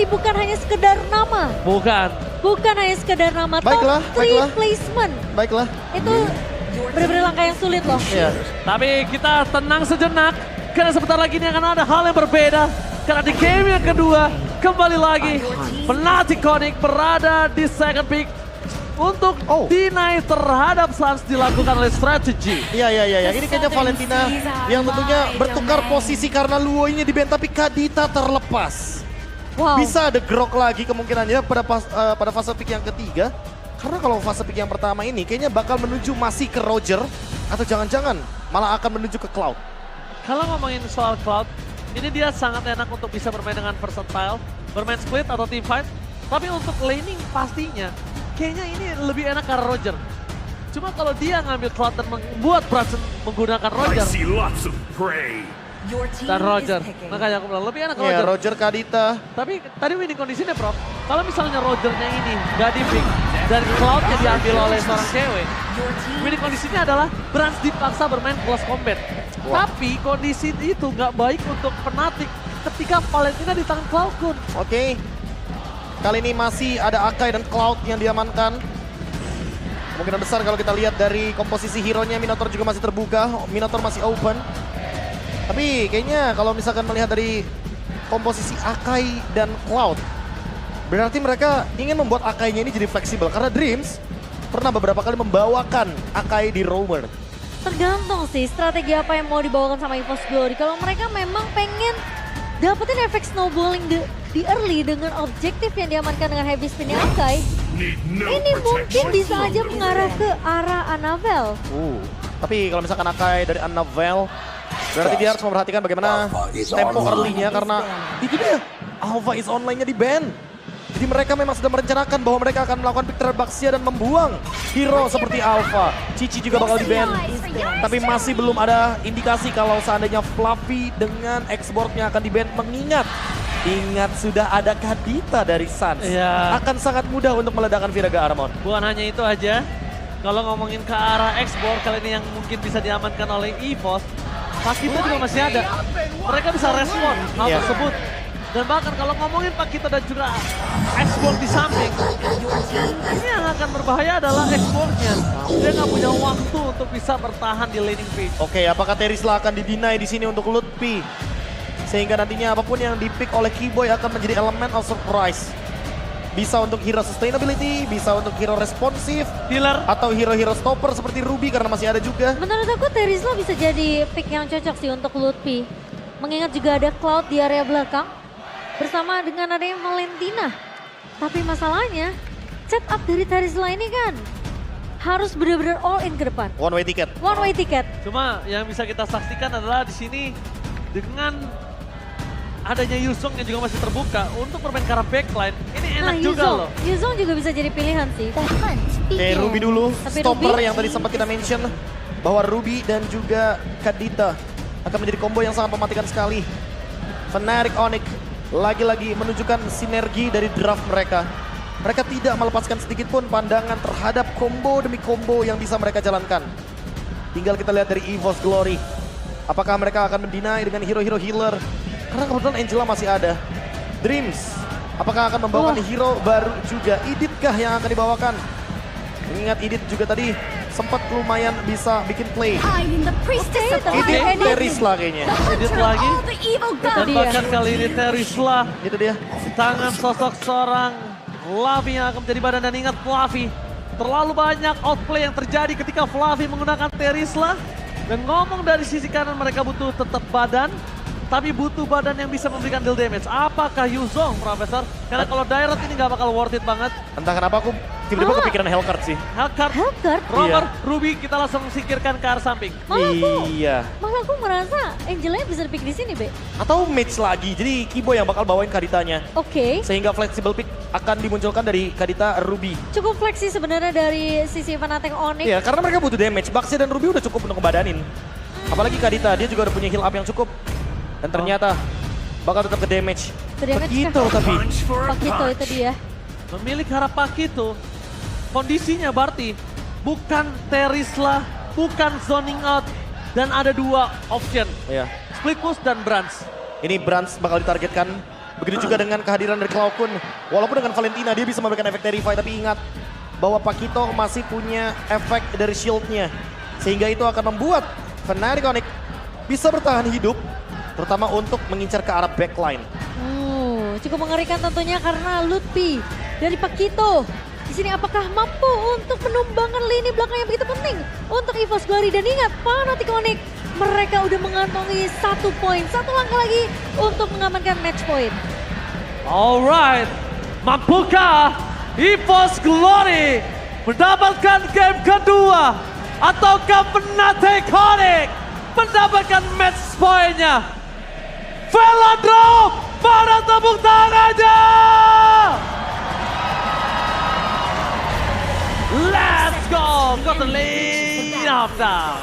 Glory bukan hanya sekedar nama. Bukan hanya sekedar nama. Baiklah, Top 3 placement. Baiklah. Itu benar-benar langkah yang sulit loh. Iya. Tapi kita tenang sejenak. Karena sebentar lagi ini akan ada hal yang berbeda. Karena di game yang kedua, kembali lagi Fnatic Conic berada di second pick untuk deny terhadap Suns dilakukan oleh strategi. Iya. Ini kayaknya Valentina yang tentunya bertukar posisi karena Luo-nya di ban, tapi Kadita terlepas. Wow. Bisa ada grok lagi kemungkinannya pada fase pick yang ketiga. Karena kalau fase pick yang pertama ini kayaknya bakal menuju masih ke Roger. Atau jangan-jangan malah akan menuju ke Cloud. Kalau ngomongin soal Cloud, ini dia sangat enak untuk bisa bermain dengan versatile, bermain split atau team fight. Tapi untuk laning pastinya, kayaknya ini lebih enak karena Roger. Cuma kalau dia ngambil Cloud dan membuat Brunson menggunakan Roger. Dan Roger, makanya aku bilang lebih enak Roger. Iya, Roger Kadita. Tapi tadi winning kondisinya Prof, kalau misalnya Rogernya ini nggak di pick dan Cloudnya diambil oleh seorang cewek, winning kondisinya adalah Brans dipaksa bermain close combat. Tapi kondisi itu nggak baik untuk Fnatic ketika Valentina di tangan Cloud Kun. Oke. Kali ini masih ada Akai dan Cloud yang diamankan. Kemungkinan besar kalau kita lihat dari komposisi hero-nya, Minotaur juga masih terbuka, Minotaur masih open. Tapi kayaknya kalau misalkan melihat dari komposisi Akai dan Cloud, berarti mereka ingin membuat Akai-nya ini jadi fleksibel. Karena Dreams pernah beberapa kali membawakan Akai di Roamer. Tergantung sih strategi apa yang mau dibawakan sama EVOS Glory. Kalau mereka memang pengen dapetin efek snowballing di early dengan objektif yang diamankan dengan heavy spin Akai, ini mungkin bisa aja mengarah ke arah Annabelle. Tapi kalau misalkan Akai dari Annabelle, berarti dia harus memperhatikan bagaimana tempo early-nya karena itu dia, Alpha is online-nya di ban. Jadi mereka memang sudah merencanakan bahwa mereka akan melakukan pick Baxia dan membuang hero seperti Alpha. Cici juga bakal di ban. Tapi masih belum ada indikasi kalau seandainya Fluffy dengan X-Board-nya akan di ban. Mengingat, sudah ada Kadita dari Suns. Akan sangat mudah untuk meledakkan Viraga Armor. Bukan hanya itu aja, kalau ngomongin ke arah X-Board kali ini yang mungkin bisa diamankan oleh EVOS, Pakito juga masih ada. Mereka bisa respon hal tersebut. Dan bahkan kalau ngomongin Pakito dan juga X-Board di samping, ini yang akan berbahaya adalah X-Board-nya. Dia nggak punya waktu untuk bisa bertahan di laning phase. Oke, apakah Terisla akan di-deny di sini untuk Lutfi? Sehingga nantinya apapun yang di-pick oleh Keyboy akan menjadi elemen of surprise. Bisa untuk hero sustainability, bisa untuk hero responsif, healer, atau hero-hero stopper seperti Ruby karena masih ada juga. Menurut aku Terisla bisa jadi pick yang cocok sih untuk Lutfi. Mengingat juga ada Cloud di area belakang bersama dengan adanya Valentina. Tapi masalahnya setup dari Terisla ini kan harus benar-benar all in ke depan. One way ticket. One way ticket. Cuma yang bisa kita saksikan adalah di sini dengan adanya Yuzong yang juga masih terbuka untuk bermain ke arah backline. Ini enak juga loh. Yuzong juga bisa jadi pilihan sih. Oke, Ruby dulu. Tapi Stopper Ruby, yang tadi sempat kita mention bahwa Ruby dan juga Kadita akan menjadi combo yang sangat mematikan sekali. Fnatic Onyx lagi-lagi menunjukkan sinergi dari draft mereka. Mereka tidak melepaskan sedikit pun pandangan terhadap combo demi combo yang bisa mereka jalankan. Tinggal kita lihat dari EVOS Glory. Apakah mereka akan mendinai dengan hero-hero healer? Karena kebetulan Angela masih ada. Dreams, apakah akan membawakan hero baru juga? Idit kah yang akan dibawakan? Mengingat Idit juga tadi sempat lumayan bisa bikin play. Idit Terisla kayaknya. Idit lagi. Dan bahkan kali ini Terisla. Itu dia. Tangan sosok seorang Fluffy yang akan menjadi badan. Dan ingat Fluffy, terlalu banyak outplay yang terjadi ketika Fluffy menggunakan Terisla. Dan ngomong dari sisi kanan mereka butuh tetap badan. Tapi butuh badan yang bisa memberikan deal damage. Apakah Yuzong, Profesor? Karena kalau direct ini nggak bakal worth it banget. Entah kenapa aku tiba-tiba kepikiran Hellcard sih. Hellcard? Romer, Ruby kita langsung singkirkan ke arah samping. Malah aku merasa Angelnya bisa di-pick di sini, Be. Atau match lagi, jadi Kibo yang bakal bawain Kaditanya. Oke. Sehingga flexible pick akan dimunculkan dari Kadita Ruby. Cukup fleksi sebenarnya dari sisi Fnatic Onyx. Iya, karena mereka butuh damage. Baxia dan Ruby udah cukup untuk ngebadanin. Apalagi Kadita, dia juga udah punya heal up yang cukup. Dan ternyata bakal tetap ke damage. Begitu tapi. Pakito itu dia. Memilih arah Pakito, kondisinya berarti bukan Terisla, bukan zoning out, dan ada dua option. Iya. Split push dan Brans. Ini Brans bakal ditargetkan Begitu juga dengan kehadiran dari Cloud Kun. Walaupun dengan Valentina dia bisa memberikan efek Terrify, tapi ingat bahwa Pakito masih punya efek dari shieldnya. Sehingga itu akan membuat Fnatic Onyx bisa bertahan hidup, terutama untuk mengincar ke arah backline. Cukup mengerikan tentunya karena Lutfi dari Pakito. Di sini apakah mampu untuk menumbangkan lini belakang yang begitu penting untuk EVOS Glory. Dan ingat, Fnatic Onyx mereka udah mengantongi 1 poin. 1 langkah lagi untuk mengamankan match point. Alright, mampukah EVOS Glory mendapatkan game kedua? Ataukah Fnatic Onyx mendapatkan match point-nya? Velodrome, mana tepuk tangannya? Let's go, got the lead up now.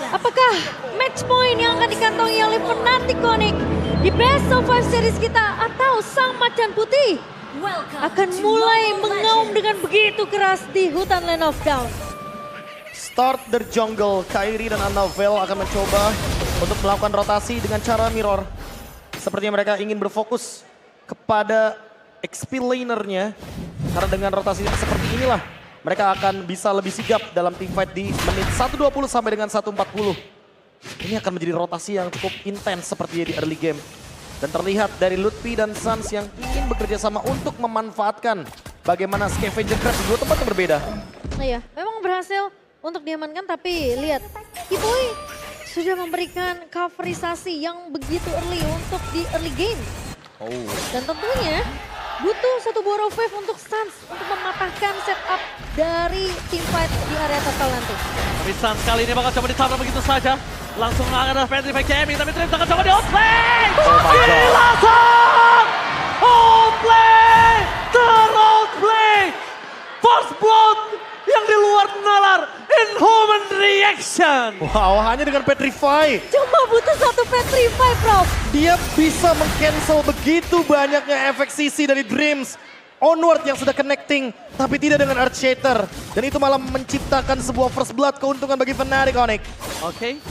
Apakah match point yang akan dikantongi oleh Fnatic Onyx di Best of 5 series kita, atau Sang Macan Putih akan mulai mengaum dengan begitu keras di hutan Land of Dawn? Start dari jungle, Kairi dan Annabelle akan mencoba untuk melakukan rotasi dengan cara mirror. Sepertinya mereka ingin berfokus kepada XP lanernya. Karena dengan rotasi seperti inilah mereka akan bisa lebih sigap dalam teamfight di menit 1.20 sampai dengan 1.40. Ini akan menjadi rotasi yang cukup intens seperti di early game. Dan terlihat dari Lutfi dan Suns yang ingin bekerja sama untuk memanfaatkan bagaimana Scavenger Crash di dua tempat yang berbeda. Nah ya, memang berhasil untuk diamankan, tapi lihat, Kiboy sudah memberikan coverisasi yang begitu early untuk di early game. Dan tentunya butuh satu buah rough wave untuk Suns untuk mematahkan setup dari teamfight di area total nanti. Tapi Suns kali ini bakal coba ditabrak begitu saja. Langsung akan ada Petrify Gaming, tapi Dreams akan coba di-outplay! Gila Suns! Outplay! Ter-outplay! First blood yang di luar nalar, Inhuman Reaction! Wow, hanya dengan Petrify. Cuma butuh satu Petrify, Prof. Dia bisa meng-cancel begitu banyaknya efek sisi dari Dreams. Onward yang sudah connecting, tapi tidak dengan Earth Shatter. Dan itu malah menciptakan sebuah first blood keuntungan bagi Fnatic Onyx. Oke,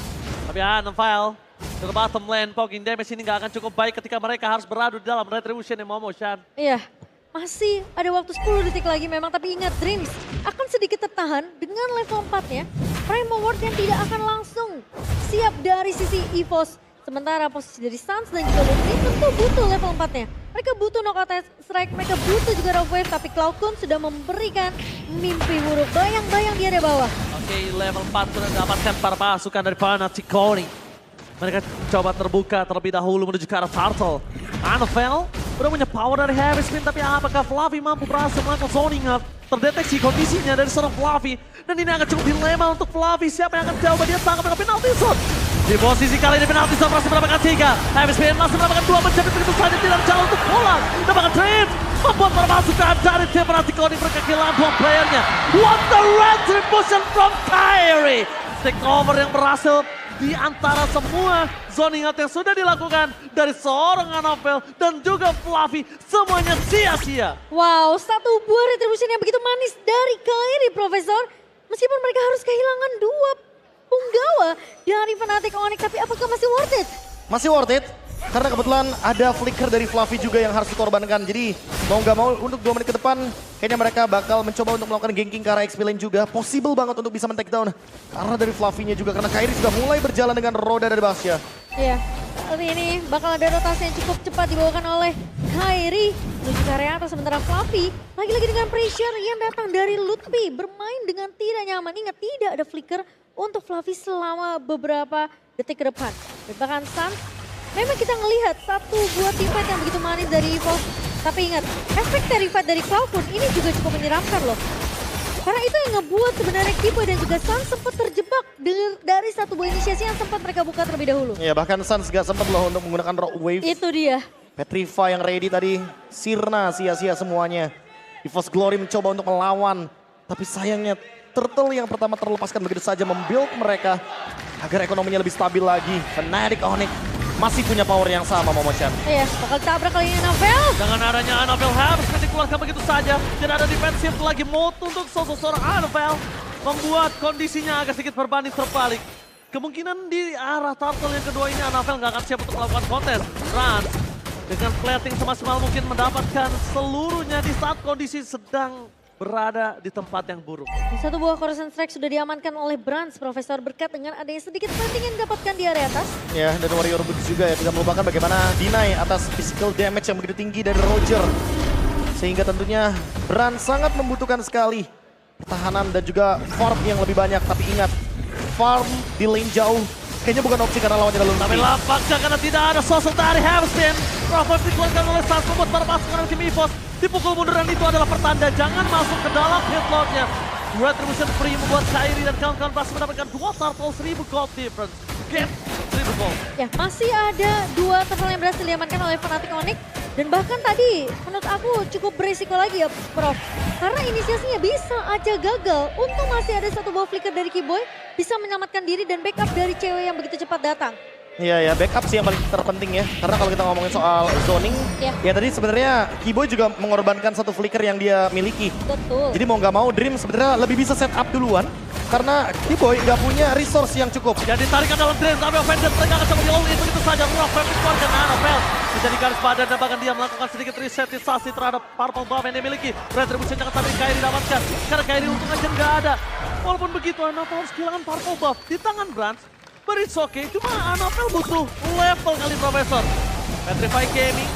tapi Annabelle ke bottom lane, pogging damage ini gak akan cukup baik ketika mereka harus beradu di dalam Retribution yang Momo Shan. Iya, masih ada waktu 10 detik lagi memang, tapi ingat Dreams akan sedikit tertahan dengan level 4-nya. Prime Ward yang tidak akan langsung siap dari sisi EVOS. Sementara posisi dari Suns dan juga Lutfi tentu butuh level 4-nya. Mereka butuh knockout strike, mereka butuh juga rough wave, tapi Cloud Kun sudah memberikan mimpi buruk. Bayang-bayang dia di bawah. Oke, level 4 sudah dapatkan para pasukan dari Fnatic Onyx. Mereka coba terbuka terlebih dahulu menuju ke arah Turtle. Annabelle udah punya power dari Heavy Spin, tapi apakah Fluffy mampu berhasil melakukan zoning up? Terdeteksi kondisinya dari seorang Fluffy. Dan ini akan cukup dilema untuk Fluffy. Siapa yang akan coba dia tangkap dengan penalty shot? Di posisi kali ini penalty shot masih mendapatkan 3. Heavy Spin masih mendapatkan 2, menjadi begitu saja tidak jauh untuk pulang. Dapatkan Dreams, membuat para pasukan dari tim Fnatic Onyx mereka kehilangan 2 playernya. What the retribution from Kairi. Takeover yang berhasil di antara semua zoning out yang sudah dilakukan dari seorang Annabelle dan juga Fluffy, semuanya sia-sia. Wow, satu buah retribution yang begitu manis dari Kairi, Profesor. Meskipun mereka harus kehilangan 2 punggawa dari Fnatic Onyx, tapi apakah masih worth it? Masih worth it, karena kebetulan ada flicker dari Fluffy juga yang harus dikorbankan. Jadi mau nggak mau untuk 2 menit ke depan, kayaknya mereka bakal mencoba untuk melakukan ganking ke arah XP lane juga. Possible banget untuk bisa men-take down. Karena dari Fluffy-nya juga, karena Kairi sudah mulai berjalan dengan roda dari Basya. Iya, kali ini bakal ada rotasi yang cukup cepat dibawakan oleh Kairi menuju ke area atas. Sementara Fluffy lagi-lagi dengan pressure yang datang dari Lutfi, bermain dengan tidak nyaman. Ingat, tidak ada flicker untuk Fluffy selama beberapa detik ke depan. Bahkan Suns, memang kita ngelihat satu buah teamfight yang begitu manis dari EVOS. Tapi ingat, efek terrified dari Cloud Kun ini juga cukup menyeramkan loh. Karena itu yang ngebuat sebenarnya Kiboy dan juga Suns sempat terjebak dari satu buah inisiasi yang sempat mereka buka terlebih dahulu. Iya, bahkan Suns gak sempat loh untuk menggunakan Rock Wave. Itu dia. Petrify yang ready tadi, sirna sia-sia semuanya. EVOS Glory mencoba untuk melawan, tapi sayangnya Turtle yang pertama terlepaskan begitu saja membuild mereka agar ekonominya lebih stabil lagi. Fnatic Onyx masih punya power yang sama, Momo-chan. Iya, bakal tabrak kali ini Annabelle. Dengan adanya Annabelle harus dikeluarkan begitu saja. Tidak ada defensif lagi mode untuk seorang Annabelle. Membuat kondisinya agak sedikit berbanding terbalik. Kemungkinan di arah Turtle yang kedua ini Annabelle nggak akan siap untuk melakukan kontes. Run dengan plating semaksimal mungkin mendapatkan seluruhnya di saat kondisi sedang berada di tempat yang buruk. Satu buah Coruscant Strike sudah diamankan oleh Brans, Profesor, berkat dengan adanya sedikit planting yang didapatkan di area atas. Ya, dan Warrior Boots juga ya, tidak melupakan bagaimana deny atas physical damage yang begitu tinggi dari Roger. Sehingga tentunya Bran sangat membutuhkan sekali pertahanan dan juga farm yang lebih banyak. Tapi ingat, farm di lane jauh kayaknya bukan opsi karena lawannya adalah Tapi Luffy. lapaknya karena tidak ada sosok dari Hamilton. Prophet dikeluarkan oleh Sans membuat para pasukan dari tim EVOS dipukul mundur dan itu adalah pertanda jangan masuk ke dalam hitlotnya. Retribution free membuat Kairi dan kawan-kawan berhasil mendapatkan 2 turtle 1000 gold difference. Get 1000 gold. Ya, masih ada 2 turtle yang berhasil diamankan oleh Fnatic Onyx. Dan bahkan tadi menurut aku cukup berisiko lagi ya Prof. Karena inisiasinya bisa aja gagal. Untung masih ada satu buah flicker dari Keyboy. Bisa menyelamatkan diri dan backup dari cewek yang begitu cepat datang. Iya ya, backup sih yang paling terpenting ya. Karena kalau kita ngomongin soal zoning, ya tadi sebenarnya Keyboy juga mengorbankan satu flicker yang dia miliki. Betul. Jadi mau nggak mau Dream sebenarnya lebih bisa set up duluan. Karena Keyboy nggak punya resource yang cukup. Jadi tarikan dalam drain tapi Avengers mereka akan coba di-all in begitu saja. Rough dikeluarkan Annabelle. Menjadi garis badan dan bahkan dia melakukan sedikit resetisasi terhadap purple buff yang dimiliki. Retribution jangan sampai Kairi dapatkan. Karena Kairi untung aja nggak ada. Walaupun begitu Annabelle harus kehilangan purple buff di tangan Brans. But it's okay, cuma Annabelle butuh level kali Profesor. Petrify Gaming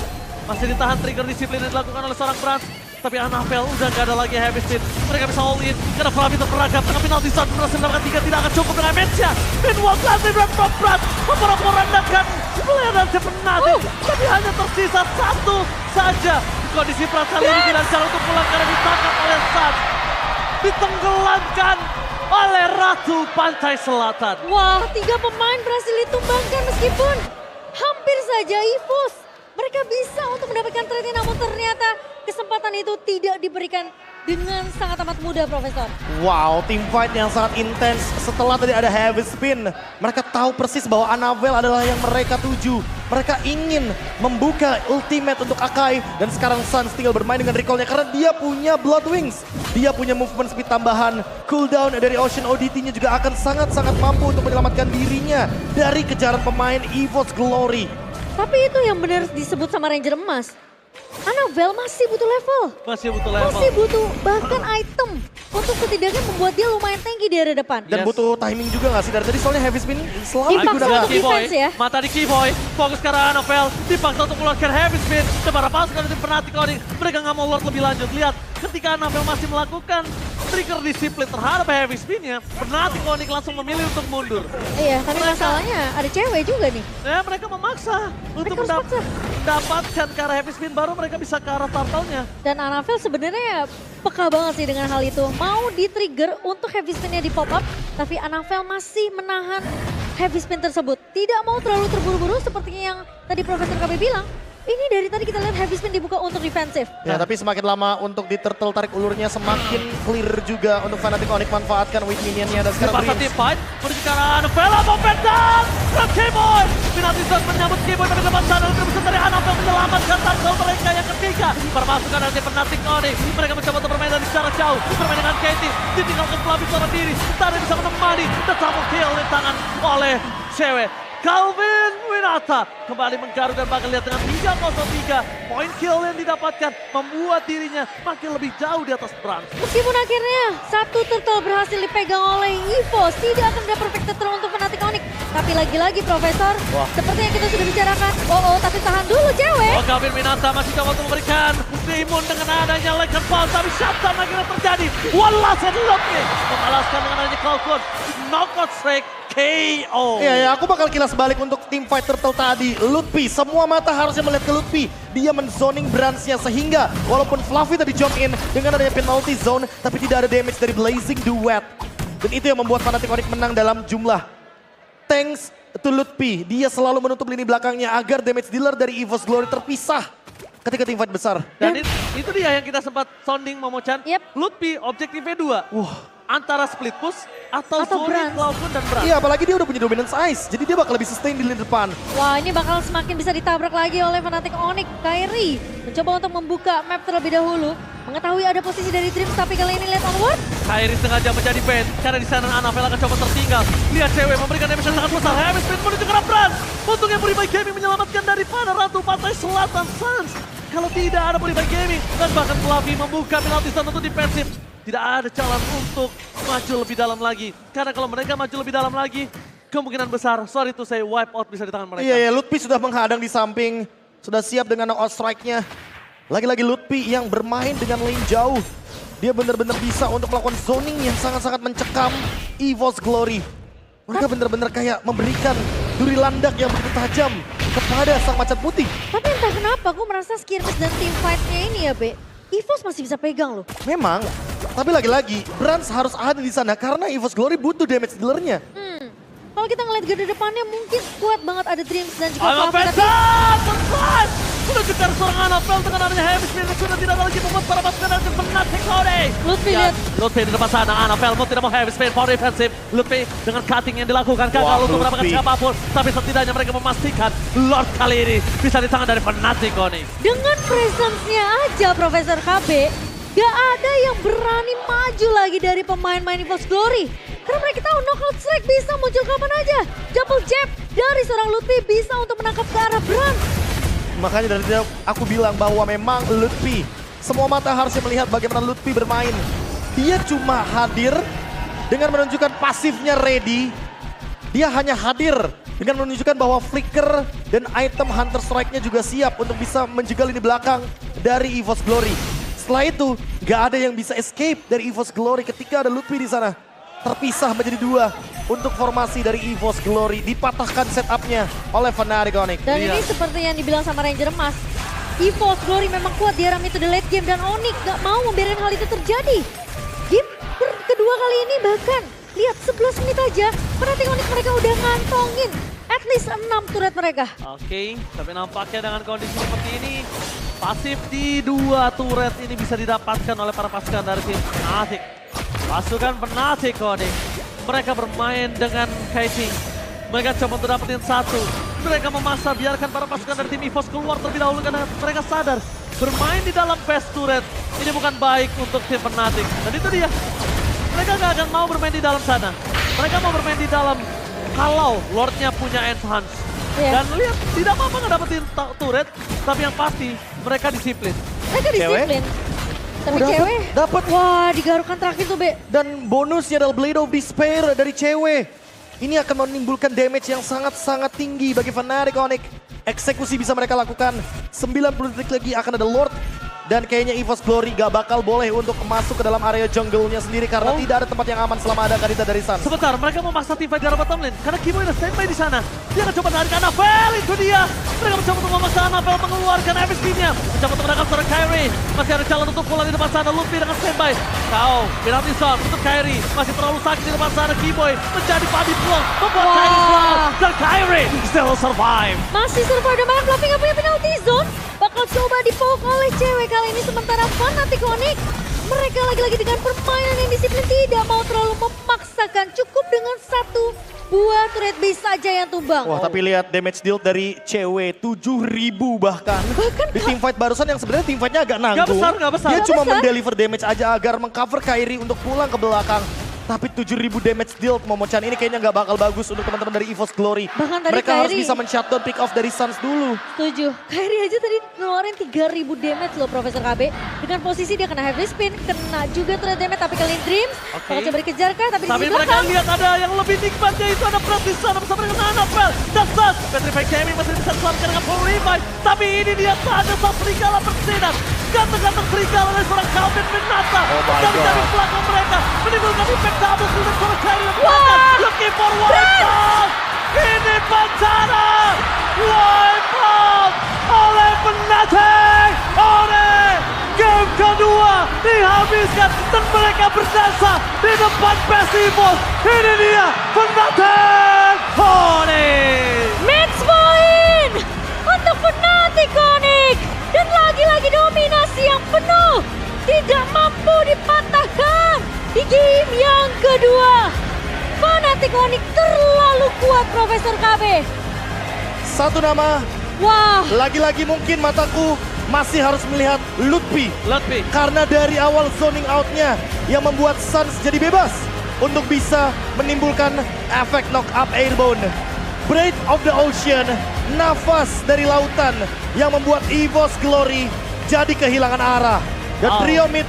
masih ditahan trigger disiplin yang dilakukan oleh seorang Brans. Tapi Annabelle udah gak ada lagi heavy spin. Mereka bisa all in. Karena Flavi terperangkap. Tengah penalti saat berhasil mendapatkan 3 tidak akan cukup dengan Mencia. Pinwalk lantai berat from Brans. Memporak-porandakan player dan Fnatic. Tapi hanya tersisa 1 saja. Kondisi Brans kali ini tidak cara untuk pulang karena ditangkap oleh Sans. Ditenggelamkan oleh Ratu Pantai Selatan. Wah, 3 pemain berhasil ditumbangkan meskipun hampir saja EVOS. Mereka bisa untuk mendapatkan trade namun ternyata kesempatan itu tidak diberikan dengan sangat amat mudah, Profesor. Wow, team fight yang sangat intens. Setelah tadi ada heavy spin, mereka tahu persis bahwa Annabelle adalah yang mereka tuju. Mereka ingin membuka ultimate untuk Akai. Dan sekarang Sans tinggal bermain dengan recallnya karena dia punya Blood Wings. Dia punya movement speed tambahan. Cooldown dari Ocean ODT-nya juga akan sangat-sangat mampu untuk menyelamatkan dirinya dari kejaran pemain EVOS Glory. Tapi itu yang benar disebut sama Ranger Emas. Annabelle masih butuh level. Masih butuh level. Masih butuh bahkan item untuk setidaknya membuat dia lumayan tanky di area depan. Dan butuh timing juga gak sih? Dari tadi soalnya heavy spin selalu Dipaksa digunakan. untuk defense ya. Mata di Keyboy, fokus ke arah Annabelle, dipaksa untuk mengeluarkan heavy spin. Para pasukan dari Fnatic Onyx, mereka nggak mau lord lebih lanjut. Lihat, ketika Annabelle masih melakukan trigger disiplin terhadap heavy spinnya, Fnatic Onyx langsung memilih untuk mundur. Iya, tapi masalahnya ada cewek juga nih. Ya, mereka memaksa untuk harus paksa. mendapatkan ke arah heavy spin, baru mereka bisa ke arah turtle-nya. Dan Annabelle sebenarnya peka banget sih dengan hal itu. Mau di-trigger untuk heavy spin-nya di pop up, tapi Annabelle masih menahan heavy spin tersebut. Tidak mau terlalu terburu-buru seperti yang tadi Profesor KB bilang. Ini dari tadi kita lihat heavy spin dibuka untuk defensif. Ya, tapi semakin lama untuk di turtle tarik ulurnya semakin clear juga untuk Fnatic Onyx manfaatkan with minionnya dan sekarang Dipaksa Dreams. team fight, menuju ke arah Annabelle, mau pedang! From Keyboy! Penalti zone menyambut Keyboy pada depan sana, terus dari Annabelle menyelamatkan turtle mereka yang ketiga. Para pasukan dari Fnatic Onyx, mereka mencoba untuk bermain dari secara jauh, bermain dengan Katie, ditinggalkan Flavi seorang diri, Tari bisa menemani, dan double kill di tangan oleh cewek. Calvin Winata kembali menggaruk dan bakal lihat dengan 3-0-3. Point kill yang didapatkan membuat dirinya makin lebih jauh di atas Brans. Meskipun akhirnya satu turtle berhasil dipegang oleh EVOS, tidak akan ada perfect turtle untuk Fnatic Onyx. Tapi lagi-lagi Profesor, seperti yang kita sudah bicarakan, tapi tahan dulu cewek. Oh, Calvin Winata masih coba untuk memberikan Demon dengan adanya Legend Pulse, tapi shutdown akhirnya terjadi. One last and lucky membalaskan dengan adanya Calvin. Knockout strike KO. Iya, aku bakal kilas balik untuk tim fight turtle tadi. Lutfi, semua mata harusnya melihat ke Lutfi. Dia menzoning Bransnya sehingga walaupun Fluffy tadi jump in dengan adanya penalty zone, tapi tidak ada damage dari Blazing Duet. Dan itu yang membuat Fnatic Onyx menang dalam jumlah. Thanks to Lutfi, dia selalu menutup lini belakangnya agar damage dealer dari EVOS Glory terpisah ketika tim fight besar. Dan itu dia yang kita sempat sounding Momochan. Yep. Lutfi objektifnya 2. Antara split push atau Zoning, Brans. Cloudmoon dan Brans. Iya, apalagi dia udah punya dominance ice, jadi dia bakal lebih sustain di lini depan. Wah, ini bakal semakin bisa ditabrak lagi oleh Fnatic Onyx. Kairi mencoba untuk membuka map terlebih dahulu. Mengetahui ada posisi dari Dreams, tapi kali ini lihat onward. Kairi sengaja menjadi band karena di sana Annabelle akan coba tertinggal. Lihat cewek memberikan damage yang sangat besar. Heavy Spin menuju ke arah Brand. Untungnya Buribai Gaming menyelamatkan daripada Ratu Pantai Selatan Suns. Kalau tidak ada Buribai Gaming dan bahkan Fluffy membuka penalti stand untuk defensif. Tidak ada jalan untuk maju lebih dalam lagi. Karena kalau mereka maju lebih dalam lagi, kemungkinan besar, sorry to say, wipe out bisa di tangan mereka. Iya, Lutfi sudah menghadang di samping. Sudah siap dengan knock out strike-nya. Lagi-lagi Lutfi yang bermain dengan lane jauh. Dia benar-benar bisa untuk melakukan zoning yang sangat-sangat mencekam EVOS Glory. Mereka benar-benar kayak memberikan duri landak yang begitu tajam kepada sang macan putih. Tapi entah kenapa aku merasa skirmish dan team fight-nya ini ya, Be. EVOS masih bisa pegang loh. Memang, tapi lagi-lagi Brands harus ada di sana karena EVOS Glory butuh damage dealer-nya. Kalau kita ngeliat garda depannya mungkin kuat banget ada Dreams dan juga Annabelle Fluffy, tapi tepat! Menuju ke arah seorang Annabelle dengan adanya Heavy Spin yang sudah tidak ada lagi membuat para pasukan dan Fnatic Cody. Lutfi Ya, lihat. Lutfi di depan sana, Annabelle mau tidak mau Heavy Spin for defensive. Lutfi dengan cutting yang dilakukan gagal Wah, untuk mendapatkan Lutfi. siapapun. Tapi setidaknya mereka memastikan Lord kali ini bisa di tangan dari Fnatic Cody. Dengan presence-nya aja Profesor KB, gak ada yang berani maju lagi dari pemain-pemain EVOS Glory. Karena mereka tahu knockout strike bisa muncul kapan aja. Double jab dari seorang Lutfi bisa untuk menangkap ke arah Brand. Makanya dari tadi aku bilang bahwa memang Lutfi, semua mata harusnya melihat bagaimana Lutfi bermain. Dia cuma hadir dengan menunjukkan pasifnya ready. Dia hanya hadir dengan menunjukkan bahwa flicker dan item Hunter Strike-nya juga siap untuk bisa menjegal lini belakang dari EVOS Glory. Setelah itu, gak ada yang bisa escape dari EVOS Glory ketika ada Lutfi di sana. Terpisah menjadi dua untuk formasi dari EVOS Glory. Dipatahkan setupnya oleh Fnatic Onyx. Dan Iya. ini seperti yang dibilang sama Ranger Emas. EVOS Glory memang kuat di era itu the late game dan Onyx gak mau membiarkan hal itu terjadi. Game kedua kali ini bahkan lihat 11 menit aja Fnatic Onyx mereka udah ngantongin at least 6 turret mereka. Oke, tapi nampaknya dengan kondisi seperti ini, pasif di dua turret ini bisa didapatkan oleh para pasukan dari tim Fnatic. Pasukan Fnatic Cody, mereka bermain dengan kiting. Mereka coba untuk dapetin satu. Mereka memaksa biarkan para pasukan dari tim EVOS keluar terlebih dahulu karena mereka sadar bermain di dalam base turret ini bukan baik untuk tim Fnatic. Dan itu dia, mereka gak akan mau bermain di dalam sana. Mereka mau bermain di dalam kalau Lordnya punya enhance. Iya. Dan lihat, tidak apa-apa ngedapetin turret, tapi yang pasti mereka disiplin. Mereka Cewek? disiplin. Tapi Dapet, cewek, dapet. wah digarukan terakhir tuh Be. Dan bonusnya adalah Blade of Despair dari cewek. Ini akan menimbulkan damage yang sangat-sangat tinggi bagi Fnatic Onyx. Eksekusi bisa mereka lakukan. 90 detik lagi akan ada Lord. Dan kayaknya EVOS Glory gak bakal boleh untuk masuk ke dalam area jungle-nya sendiri karena tidak ada tempat yang aman selama ada Kadita dari Suns. Sebentar, mereka memaksa tim fight di arah bottom lane karena Kimo udah standby di sana. Dia akan coba narik Annabelle, itu dia. Mereka mencoba untuk memaksa Annabelle mengeluarkan MVP-nya. Mencoba untuk menangkap seorang Kairi. Masih ada jalan untuk pulang di depan sana. Lutfi dengan standby. Kau, penalty shot untuk Kairi. Masih terlalu sakit di depan sana. Kimo menjadi padi pulang. Membuat Kairi selamat. Dan Kairi still survive. Masih survive dan bahkan Fluffy gak punya penalty zone. Bakal coba dipok oleh cewek kali ini sementara Fnatic Onyx. Mereka lagi-lagi dengan permainan yang disiplin tidak mau terlalu memaksakan. Cukup dengan satu buah turret base saja yang tumbang. Wah, tapi lihat damage deal dari cewek 7.000 bahkan. Di team fight barusan yang sebenarnya team fightnya agak nanggung. Gak besar. Dia Gak cuma besar. mendeliver damage aja agar mengcover Kairi untuk pulang ke belakang. Tapi 7.000 damage deal Momochan ini kayaknya nggak bakal bagus untuk teman-teman dari EVOS Glory. Bahkan tadi Mereka harus Kairi- bisa men-shutdown pick off dari Suns dulu. Setuju. Kairi aja tadi ngeluarin 3.000 damage loh Profesor KB. Dengan posisi dia kena heavy spin, kena juga turret damage tapi kali ini Dreams. Oke. Bakal coba dikejar kah tapi di Tapi sisi mereka belakang. lihat ada yang lebih nikmat yaitu ada Brand di sana bersama dengan Annabelle. Dan Suns, Petrify Gaming masih bisa diselamatkan dengan full revive. Tapi ini dia saja sang serigala bersinar. Ganteng-ganteng serigala dari seorang Calvin Minata. Oh my Dari God. belakang mereka menimbulkan impact double kill dari seorang Kairi yang Wah! belakang. Looking for wipe out. Ini bencana. Wipe out oleh Fnatic. Onyx. Game kedua dihabiskan dan mereka berdansa di depan best EVOS. Ini dia Fnatic Onyx. Match point untuk Fnatic Onyx. Dan lagi-lagi dominasi yang penuh. Tidak mampu dipatahkan di game yang kedua. Fnatic Onyx terlalu kuat Profesor KB. Satu nama, Wah, lagi-lagi mungkin mataku masih harus melihat Lutfi. Karena dari awal zoning outnya yang membuat Suns jadi bebas untuk bisa menimbulkan efek knock up airborne. Breath of the Ocean, nafas dari lautan yang membuat EVOS Glory jadi kehilangan arah. Dan trio mid